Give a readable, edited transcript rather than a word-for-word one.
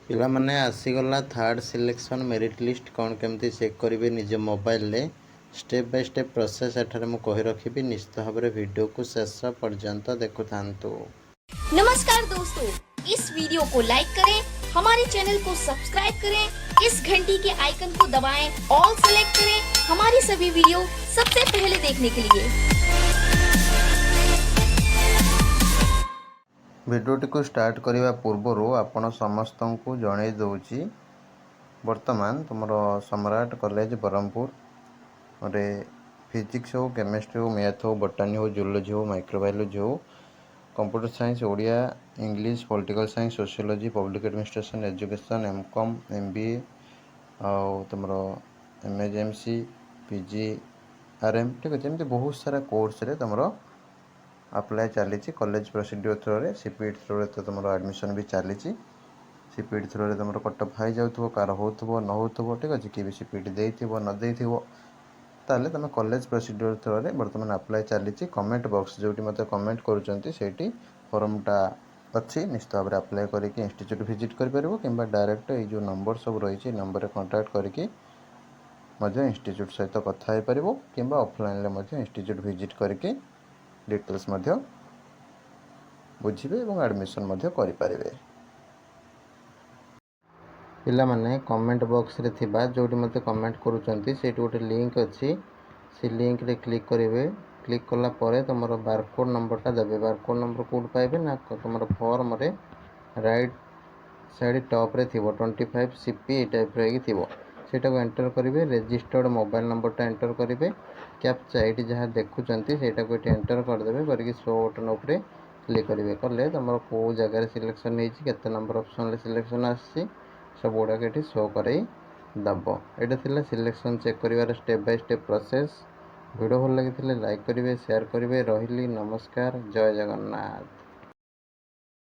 पिला माने आसीगला third selection merit list कौन केमती चेक करेंगे निज मोबाइल रे स्टेप बाय स्टेप प्रोसेस एठारे मु कहि रखिबि निश्चित भाव वीडियो को शेष पर्यंत देखु थांतु। नमस्कार दोस्तों, इस वीडियो को लाइक करें, हमारे चैनल को सब्सक्राइब करें, इस घंटी के आइकन को दबाएं, ऑल सेलेक्ट करें हमारी सभी वीडियो सबसे पहले देखने के लिए। भिडियोटी को स्टार्ट करने पूर्वर आपण समस्त को जन दूची वर्तमान तुम सम्राट कॉलेज ब्रह्मपुर रे फिजिक्स हो, केमिस्ट्री हो, मैथ हो, बोटानी हो, जूलॉजी हो, माइक्रोबायोलॉजी हो, computer science, Odia, English, political science, sociology, public administration, education, MCom, MBA और तुम एमएचएमसी, पीजी, आरएम, ठीक अच्छे एमती बहुत सारा कोर्स रे तुम अप्लाई चली कॉलेज प्रोसीड्यूर थ्रो रे सीपीट थ्रो रे तो तुम एडमिशन भी चली सीपीट थ्रो रे तुम कट ऑफ जाऊ कार हो न हो ठीक अच्छे किए सीपीट दे न दे ताले तुम कॉलेज प्रोसीड्यूर थ्रो रे बर्तमान अप्लाई चली कमेंट बॉक्स जो मत कमेंट करुँच फॉर्मटा अच्छी निश्चित भाव में अप्लाई करके इंस्टीट्यूट विजिट करें कि डायरेक्ट ये नंबर सब रही नंबर कांटेक्ट करके इंस्टीट्यूट सहित कथा कि ऑफलाइन इंस्टीट्यूट विजिट करके डिटेल्स बुझे और एडमिशन करें। पिला माने कमेंट बॉक्स रे थिबा जोटी मते कमेंट करूचंती सेठी गोटे लिंक अच्छी से लिंक रे क्लिक करेंगे। क्लिक कला परे तुम बारकोड नंबरटा देवे। बारकोड नंबर कौट पाइबे ना तुम फॉर्म रे राइट साइड टॉप रे थिबो 25 सीपी ए टाइप रे थिबो सेटा को एंटर करेंगे। रजिस्टर्ड मोबाइल नंबरटा एंटर करेंगे। कैप्चा ये जहाँ देखुंत सेटा को एंटर करदे करके शो बटन उपरे क्लिक करेंगे कले तुम कौ जगार सिलेक्शन होते नंबर ऑप्शन सिलेक्शन आसी सब गुड़ाक ये शो कर दब। यहाँ सिलेक्शन चेक कर step by step process. Video भल लगी लाइक करेंगे, शेयर करेंगे। रही नमस्कार, जय जगन्नाथ।